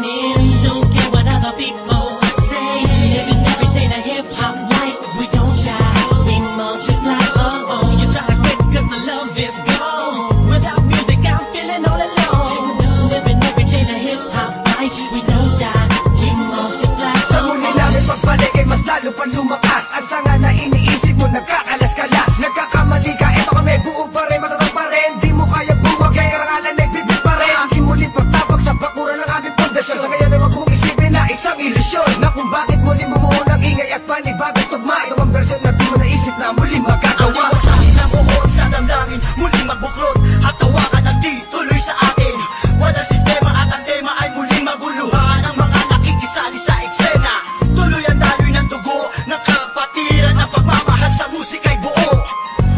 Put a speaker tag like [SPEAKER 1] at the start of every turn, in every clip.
[SPEAKER 1] in. Don't care what other people say. Living every day the hip hop life. We don't die, we multiply. Oh, you try to quit 'cause the love is gone. Without music, I'm feeling all alone. Living every day the hip hop life. We don't die, we multiply.
[SPEAKER 2] Sa muli namin pagbalik ay mas lalo pa lumakas. Ang sanga na iniisip mo nagkakalas-kalas. Nagkakamali ka, eto kami buo pa rin, matatag pa rin. Di mo kaya buwag, kaya karangalan nagbibig pa rin. Aking muling pagtabak sa bakuran ng aming pundasyon. Sa kaya naman kung isipin na isang ilusyon, na kung bakit muling bumuo ng ingay at panibagong tugma. Ito ang version na di mo naisip na muling magagawa.
[SPEAKER 3] Ang liwasakin na buhod sa damdamin, muling magbuklod at tawakan ng di tuloy sa akin. Wala sistema at ang tema ay muling maguluhan. Ang mga nakikisali sa eksena, tuloy ang daloy ng dugo ng kapatiran. Ang pagmamahal sa musika'y buo,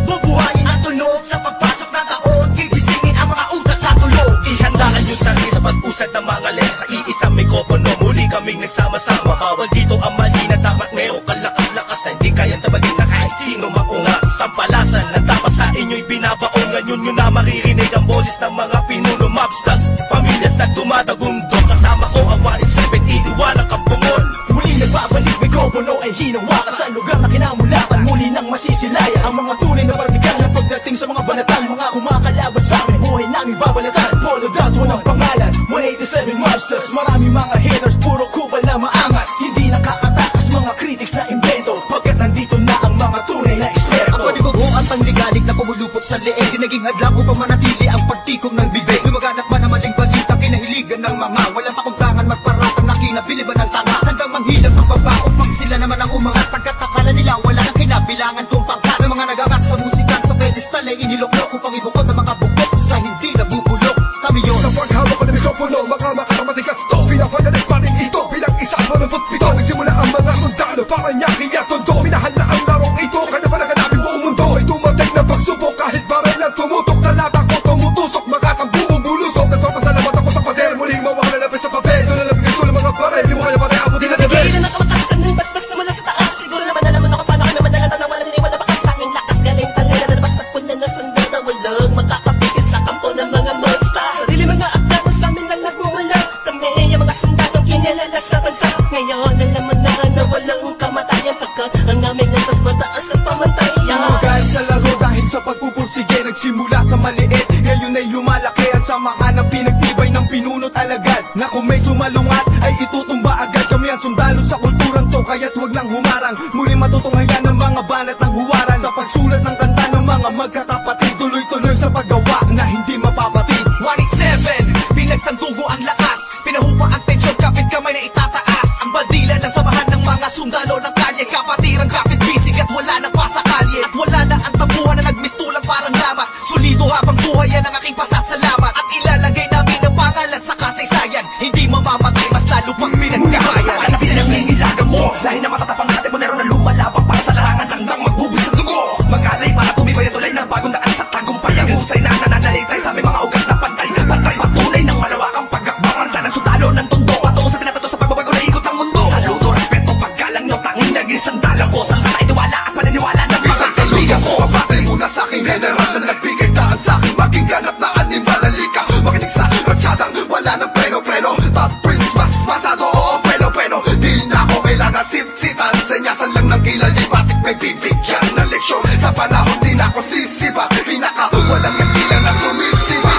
[SPEAKER 3] bubuhayin ang tunog sa pagpasok ng taon. Gigisingin ang mga utak sa tulog.
[SPEAKER 4] Ihandaan yung sarili sa pag-usad ng mga len. Sa iisang mikropono, muli kaming nagsama-sama. Bawal dito ang mali na dapat meron kalakas-lakas na hindi kayang tabagin na kahit sino maungas. Tampalasan na dapat sa inyo'y binabaon. Ngayon nyo na maririnig ang boses ng mga pinuno. Mobstars, pamilyas na dumadagundong. Kasama ko ang 1-7, iniwalang kampungon.
[SPEAKER 3] Muling nagbabalik, mikropono ay hinawakan sa lugar na kinamulatan. Muli nang masisilayan ang mga tunay na partikal na pagdating sa mga banatan. Mga kumakalaban sa amin, buhay namin babalatan. Polo dot, walang pangalan, 187 Mobsters. Marami mga haters, puro kupal na maangas. Hindi nakakatakas mga critics na invento, pagkat nandito na ang mga tunay na eksperto.
[SPEAKER 5] Ang panibugo at pangligalig na pumulupot sa leeg, di naging hadlang upang manatili ang pagtikom ng bibig. Lumaganap man ang maling balita, kinahiligan ng mga walang pakundangan magparatang na kinabiliban ng tanga. Handang manghilang ang baba upang sila naman ang umangat. Pagkat akala nila wala nang kinabilangan kung pangkat. Ng mga nagagat sa musika sa pedestal ay iniloklok upang ibukod ang mga bukok sa hindi nabubulok. Kami yun.
[SPEAKER 2] Sa paghawak ko ng mikropono, mga makakamatigas to. Pinapadalig pa rin ito bilang isang manumpot pito. Nagsimula ang mga sundalo para niya kaya tondo. Minahal na ang larong ito, kanya pa naganapin buong mundo. Ay dumating na pagsubok kahit baril na tumutok. Talata ko tumutusok, makatang bumubulusok. Nagpapasalamat ako sa pader, muling mawala na sa papel. Doon na labigay ko ng mga baril, di mo kaya pare abutin na gabi.
[SPEAKER 1] Bigay na nakamatasan ng basbas na mula sa taas. Siguro naman alam mo na kung paano kami manalatan ng walang iniwan na bakas. Tanging lakas galing talaga na nabasag ko na nasandata. Walang makakapigil sa kampo ng mga monster. Sarili mga akda mo sa amin lang nagmumula. Kami yung mga sundalong kinilala sa bansa. Ngayon alam mo na walang kamatayan, pagkat ang aming antas mataas ang pamantayan.
[SPEAKER 2] Magalit sa laro dahil sa pagpupursige, nagsimula sa maliit, ngayon ay lumalaki. At samahan ang pinagtibay ng pinunot alagad, na kung may sumalungat ay itutumba agad. Kami ang sundalo sa kulturang to, kaya't huwag nang humarang. Muli matutunghayan ng mga banat ng huwaran. Sa pagsulat ng kanta ng mga magkakapatid, tuloy-tuloy sa paggawa na hindi mapapatid.
[SPEAKER 3] 187, pinagsandugo ang lakas, pinahupa ang tensyon, kapit kamay na itataas. Ang bandila ng samahan ng mga sundalo ng kalye, kapatirang kapit bisig at wala na pa sa kalye. At wala na ang tabuhan na nagmistulang parang lamat. Solido habang buhay yan ang aking pasasalamat. At ilalagay namin ang pangalan sa kasaysayan, hindi mamamatay, mas lalo pang pinagkabayan.
[SPEAKER 2] Ang pinangingilagan mo, lahi na matatapang natin mo na lumalabang para sa larangan hanggang magbubis ang dugo. Mag-alay para tumibay at tulay ng bagong daan sa tagumpay. Ang husay na nananalitay sa aming mga ugat na pantay. Pantay patunay ng malawakang pagkakbangan sa ng sundalo ng tondo. Patungo sa tinatato sa pagbabago na ikot ang mundo. Saludo, respeto, paggalang nyo, tanging naging sandalang ko. Sa tatay, tiwala at paniniwala ng mga
[SPEAKER 5] Saludo ko, pabatay muna sa aking general na nagbigay daan sa aking maging ganap na animal. Halika, makinig sa ratsadang wala ng preno-preno. Top Prince, mas pasado, oo, preno-preno. Di na ako kailangan sit-sitan, senyasan lang ng kilay. Batik may bibigyan ng leksyon, sa panahon di na ako sisipa. Pinaka, walang yung tila na sumisipa.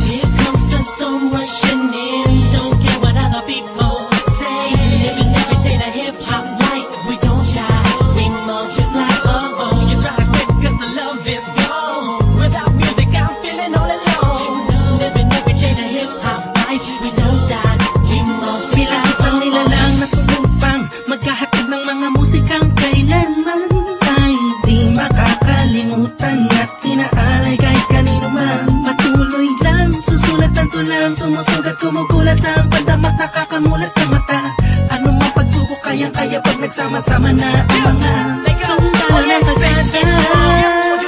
[SPEAKER 1] Here comes the storm rushing in. Don't care what other people say. Living every day the hip hop life. We don't die, we multiply. Oh, you try to quit 'cause the love is gone. Without music, I'm feeling all alone. Living every day the hip hop life. We don't die, we multiply. Bilang isang nilalang na sumupang maghahatid ng mga musikang kailanman ay di makakalimutan at inaalay kahit kanino man. Patuloy lang, susulat ang tulang, sumusugat, kumugulat ang pandamat, nakakamulat ang mata. Ano mang pagsubok kayang-kaya pag nagsama-sama na ang mga sundalo ng kalsada.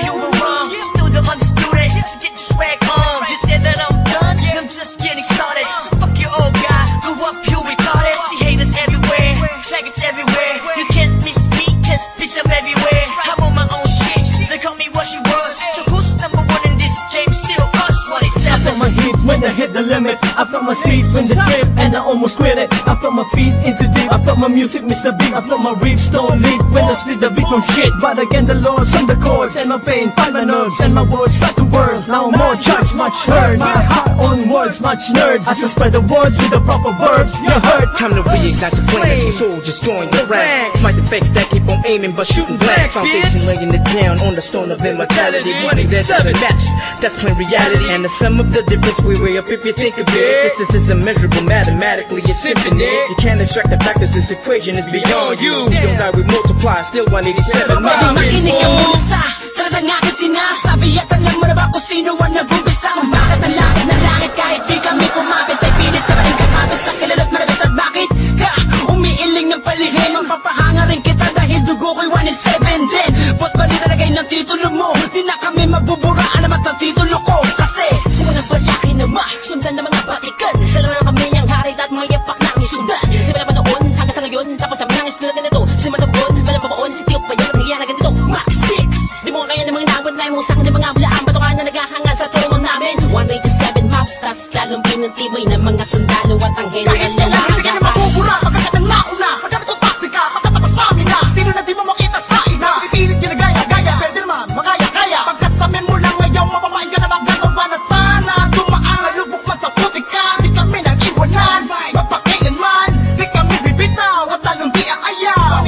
[SPEAKER 3] You were wrong, still the undisputed, so get your swag on. You said that I'm done, I'm just getting started. So fuck your old guy, who up you retarded. See haters everywhere, faggots everywhere. You can't miss me, cause bitch I'm everywhere. I'm on my own shit, they call me what she was. So who's number one in this game? Still us, 187.
[SPEAKER 2] my heat when I hit the limit. I'm from
[SPEAKER 6] my speed when the trip and I almost quit it. I put my feet into deep, I put my music Mr. Beat. I put my riffs don't lead when I split the beat from shit. But again the Lord's on the chords and my pain find my nerves and my words start to whirl. Now more judge, much heard, my heart on words, much nerd. As I spread the words with the proper verbs, you heard.
[SPEAKER 7] Time to reignite the flame, my soul just join the ranks. Smite the fakes that keep on aiming but shooting blank. Foundation laying it down on the stone of immortality. Wanting that doesn't match, that's plain reality. And the sum of the difference we weigh up if you think of it. Distance is immeasurable, mathematically it's infinite. You can't extract the factors, this equation is beyond you. We don't die, we multiply, still 187 million.
[SPEAKER 1] Makinig ka muna sa salat ng aking sinasabi. At alam mo na ba kung sino ang nag-umpisa? Kung bakit ang langit na langit kahit di kami kumapit. Ay pilit na rin kapapit sa kilala't malagat. At bakit ka umiiling ng palihim? Ang papahanga rin kita dahil dugo ko'y 1 in 7 din. Boss balita na kayo ng titulo mo. Di na kami mabuburaan naman ang titulo ko. Kasi kung walang palaki na sundan ng mga batikan. Sila na kami ang hari at mga yapak na ang sundan. Simula pa noon hanggang sa ngayon. Tapos ang nangis tulad na nito. Simula pa noon, walang pabaon. Di ko pa yun, nangyayari na ganito. Max 6, di mo kaya ng mga nawad na yung usang ng mga bulaan. Batukan na naghahangal sa trono namin. 187 maps, tas lalong pinantibay ng mga sundalo at ang general
[SPEAKER 5] Kahit
[SPEAKER 1] na
[SPEAKER 5] kailan hindi ka na mabubura, pagkakat ang nauna sa gamit kong taktika, pagkatapos sa amin na estilo na di mo makita sa ina. Pipilit ginagaya-gaya, pero di naman makaya-kaya. Pagkat sa amin mo lang ngayon, mapamain ka na magagawa na tana. Dumaan, lubok man sa putika, di kami nag-iwanan. Mapakailanman, di kami bibitaw, at lalong di ang ayaw.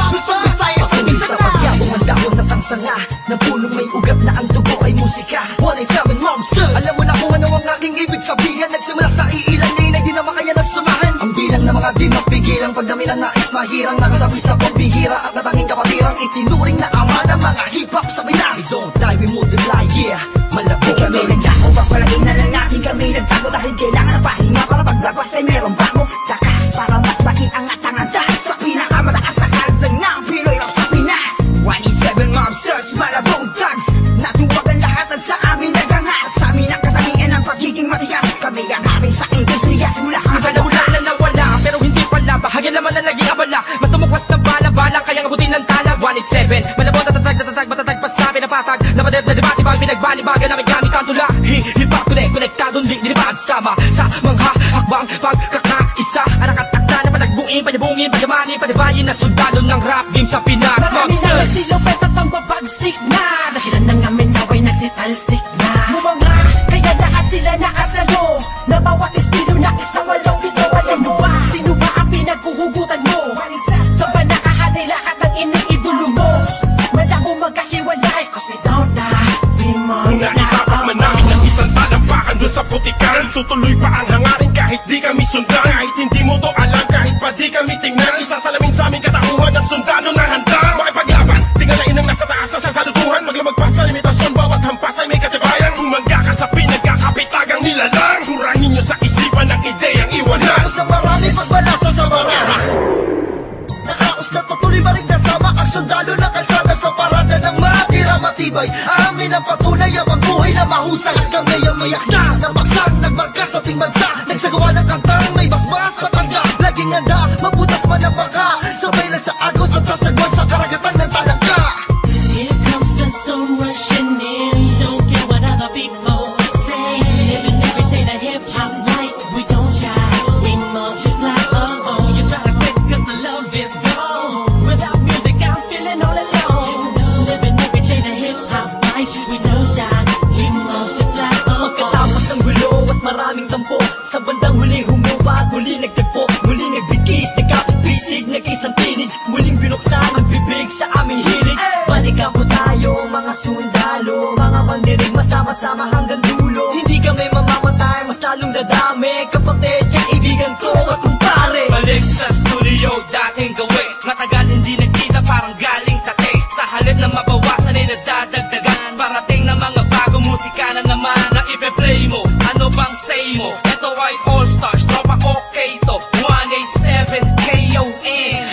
[SPEAKER 5] Luzon, Visayas,
[SPEAKER 2] Sa pagyabong ang dahon at ang sanga ng punong may ugat na ang dugo ay musika. 187 Monsters. Alam mo na kung ano ang aking ibig sabihin. Nagsimula sa iilan din ay di na makaya na sumahan. Ang bilang ng mga di mapigilang pagdami na nais mahirang nakasabi sa pagbihira at natanging kapatirang itinuring na ama ng mga hip-hop sa Pinas. We don't die, we multiply, yeah. Malabo kami nagdako, papalagay na lang natin kami nagtago dahil kailangan ng pahinga para paglabas ay merong bago. Lakas para mas maiangat ang andas sa pinakamataas na karagdag ng Pinoy rap sa Pinas. 187 Monsters, Malabong Thugs. Natuwag ang lahatan sa amin nagangas. Sa amin ang katangian ng pagiging matigas. Kami ang hari sa industriya simula ang
[SPEAKER 7] Wala na nawala, pero hindi pala. Bahagi naman na naging abala. Mas tumuklas na bala-bala, kaya abutin ng tala. 187, malabot na tatag, matatag pa sa pinapatag. Napadeb na debate, pag pinagbalibagan namin gamit ang tula. Hip-hop, konektadong link, dinibad sama sa mga hakbang pagkakaisa. Anakatakta na palagbuin, panyabungin, panyamanin, panibayin na sundalo ng rap game sa Pinas.
[SPEAKER 1] Marami na nagsilupet at ang babagsik na. Dahilan ng amin naway nagsitalsik na. Mga kaya lahat sila nakasalo. Na bawat estilo na isang walong dito. Alam mo ba? Sino ba ang pinaghuhugutan mo? Sa ba nakahanay lahat ng iniidolo mo? Malabo magkahiwalay, cause we don't die. We
[SPEAKER 4] Naitapat man namin ng isang talampakan doon sa putikan. Tutuloy pa ang hangarin kahit di kami sundan. Kahit hindi mo to alam, kahit pa di kami tingnan. Isasalamin sa aming katauhan ng sundalo na handa makipaglaban. Tingalain ang nasa taas sa sasalutuhan. Maglamag pa sa limitasyon, bawat hampas ay may katibayan. Bumangga ka sa pinagkakapitagang nilalang. Hurahin nyo sa isipan ng ideyang iwanan.
[SPEAKER 2] Tapos na marami pagbalasa sa mga nakaos na patuloy marig nasama ang sundalo na kalsada sa parada ng matira matibay. Amin ang patunay ang pagbuhay na mahusay. At kami ang mayak na nabaksang nagmarka sa ating bansa. Nagsagawa ng kantang may basbas matanda. Laging handa, mabutas man ang baka. Sabay lang sa agos at sasagwan sa karagatan ng talangka.
[SPEAKER 1] Here comes the sun rushing in. Don't care what other people say. Living every day the hip hop life. We don't shy, we multiply. Oh, you try to quit 'cause the love is gone. Without music, I'm feeling all alone. Living every day the hip hop life. We don't die, we multiply.
[SPEAKER 2] Pagkatapos ng gulo at maraming tampo, sa bandang huli humupa at muli nagtagpo. Muli nagbigis, nagkapit-bisig, nag-isang tinig. Muling binuksan ang bibig sa aming hilig. Balikan po tayo mga sundalo, mga mandirig masama-sama hanggang dulo. Hindi kami mamamatay, mas lalong dadami. Kapatid, kaibigan ko at kumpare.
[SPEAKER 7] Balik sa studio, dating gawi. Matagal hindi nagkita, parang galing tate. Sa halip na mabawasan ay nadadagdagan. Parating na mga bagong musika na naman na ipe-play mo. Ano bang say mo? Ito ay All Stars, tropa okay to. 187 KON.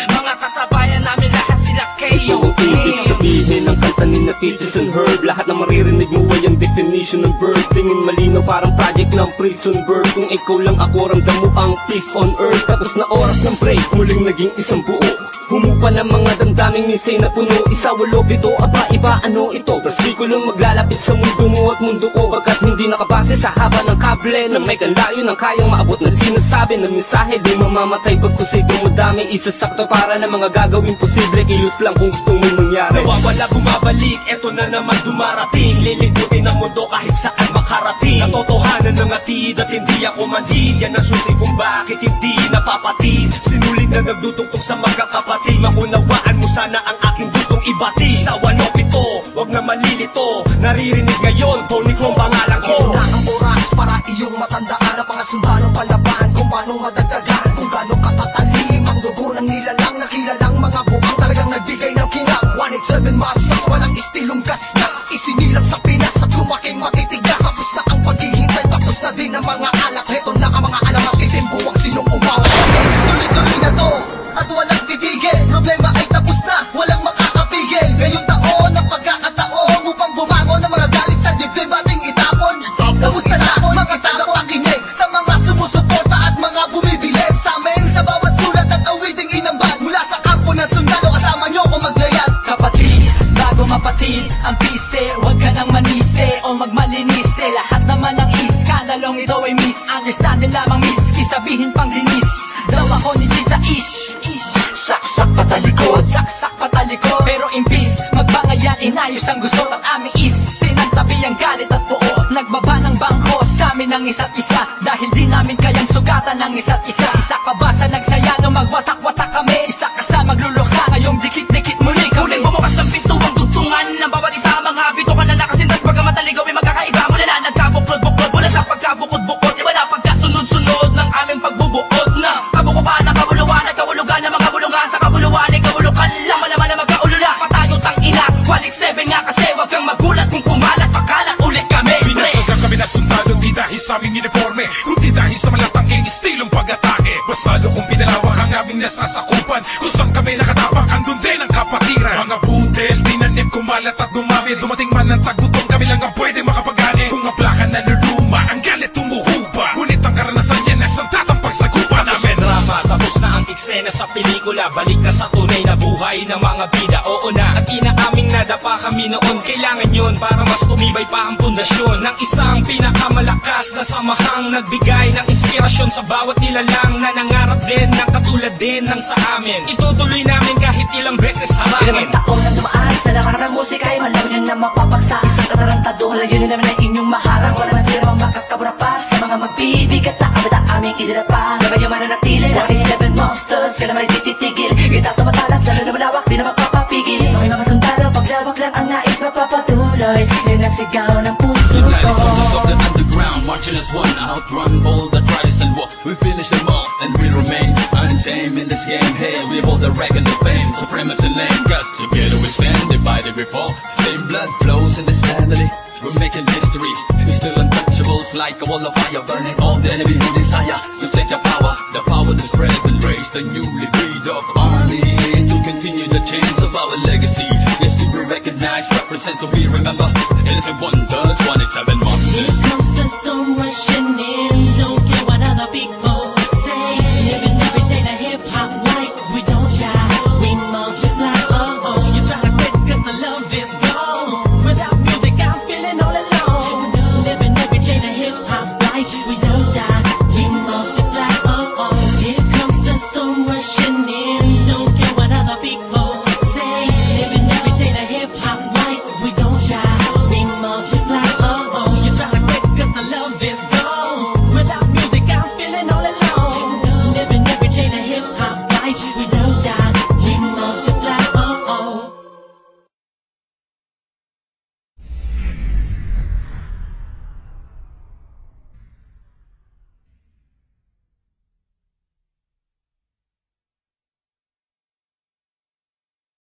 [SPEAKER 7] Mga kasabayan namin lahat sila KON.
[SPEAKER 6] Ibig sabihin ng kanta ni na Peaches and Herb. Lahat na maririnig mo ay ang definition ng bird. Tingin malinaw parang project ng prison bird. Kung ikaw lang ako, ramdam mo ang peace on earth. Tapos na oras ng break, muling naging isang buo.
[SPEAKER 7] Humupa ng mga damdaming minsan na puno. Isa, walo, pito, aba, iba, ano ito? Versikulong maglalapit sa mundo mo at mundo ko, pagkat hindi nakabase sa haba ng kable na may kanlayo ng kayang maabot ng sinasabi ng mensahe. Di mamamatay pagkusay dumadami, isasakto para ng mga gagawin posible. Kilos lang kung gusto mong mangyari.
[SPEAKER 4] Nawawala, bumabalik, eto na naman dumarating. Lilibutin ang mundo kahit saan makarating. Natotohanan ng atid at hindi ako manhid. Yan ang susi kung bakit hindi napapatid. Sinulid na nagdudugtong sa magkakapatid. Maunawaan mo sana ang aking gustong ibati. Sa 1-0-7, wag na malilito. Naririnig ngayon, Tony Chrome pangalan ko.
[SPEAKER 3] Ito na ang oras para iyong matandaan ang mga sundalong palaban, kung paano madagdagan, kung gaano katatalim ang dugo ng nilalang na kilalang mga buang talagang nagbigay ng kinang. 187 Masters, walang istilong gasgas, isinilang sa Pinas at lumaking matitigas. Tapos na ang paghihintay, tapos na din ang mga alak. Heto na ang mga alamat, itimbuwang sinong umawa. Tuloy-tuloy na to at walang titigil. Problema ay tapos na, walang makakapigil. Ngayong taon ang pagkakataon upang bumangon ng mga galit sa dibdib ating itapon. Tapos na ako mga tagapakinig sa mga sumusuporta at mga bumibili sa amin sa bawat sulat at awiting inambag mula sa kampo ng sundalo. Kasama nyo kung maglayag.
[SPEAKER 6] Kapatid, bago mapatid ang pise, huwag ka nang manise o magmalinise. Lahat naman ng iskandalong ito ay misunderstanding lamang, miski sabihin pang dinis. Daw ako ni G sa ish. Saksak patalikod, saksak patalikod. Pero imbis magbangayan, inayos ang gusot ang aming sinantabi ang galit at buo. Nagbaba ng bangko sa amin ng isa't isa, dahil di namin kayang sugatan ng isa't isa. Isa ka ba sa nagsaya nung magwatak-watak kami? Isa ka sa magluluksa ngayong dikit-dikit muli kami.
[SPEAKER 7] Muling bumukas ng pintuang dugtungan ng bawat isa. Mga bito ka na nakasintas, pagka mataligaw ay magkakaiba. Mula na nagkabuklod-buklod, mula sa pagkabukod-bukod, iba na pagkasunod-sunod ng aming pagbubuod na kabukukan ng kabuluhan at kahulugan ng mga bulungan. Sa kabuluhan ay kahulukan lang, malaman na magkaulula. Patayo tang ina, 187 nga kasi wag kang magulat kung kumalat, pakalat ulit kami.
[SPEAKER 8] Binagsagan kami na sundalo, di dahil sa aming uniforme, kundi dahil sa malatangking estilong pag-atake. Mas lalo kung pinalawak ang aming nasasakupan, kung saan kami nakatapak, andun din ang kapatiran. Mga budel, dinanim, kumalat at dumami. Dumating man ang tagutom, kami lang ang pwede makapagani. Kung ang plaka naluluma, ang galit tumuhuba, ngunit ang karanasan yan ay santatang pagsagupa namin.
[SPEAKER 6] Drama, tapos na ang eksena sa pelikula. Balik na sa tunay na buhay ng mga bida. Oo na, at inaaming nadapa kami noon. Kailangan yun para mas tumibay pa ang pundasyon ng isang pinakamalakas na samahang nagbigay ng inspirasyon sa bawat nilalang na nangarap din ng katulad din ng sa amin. Itutuloy namin kahit ilang beses harangin.
[SPEAKER 9] Ilang taon na dumaan sa lakarang ng musika ay malaman nyo na mapapagsa. Isang katarantado, layunin namin ay inyong maharang. Wala man sila mga makakabura pa sa mga magbibigat na abad ang aming idinapa. Gabay yung mananatili, 187 Monsters, kaya naman ay tititigil. Kita tumatalas, lalo na malawak, di na magpapapigil. May mga sundalo, paglawak lang ang nais mapapatuloy. Yun ang sigaw ng puso ko.
[SPEAKER 10] The soldiers of the underground, marching as one, outrun all the trials and war. We finish them all, and we remain untamed in this game. Hey, we hold the rank and the fame, supremacy lane. Cause together we stand, divided we fall. Same blood flows in this family. We're making history, we're still untouchables, like a wall of fire, burning all the enemy who desire to take the power to spread and raise the newly breed of army, to continue the chains of our legacy. Yes, to be recognized, represent, to be remembered. It is a one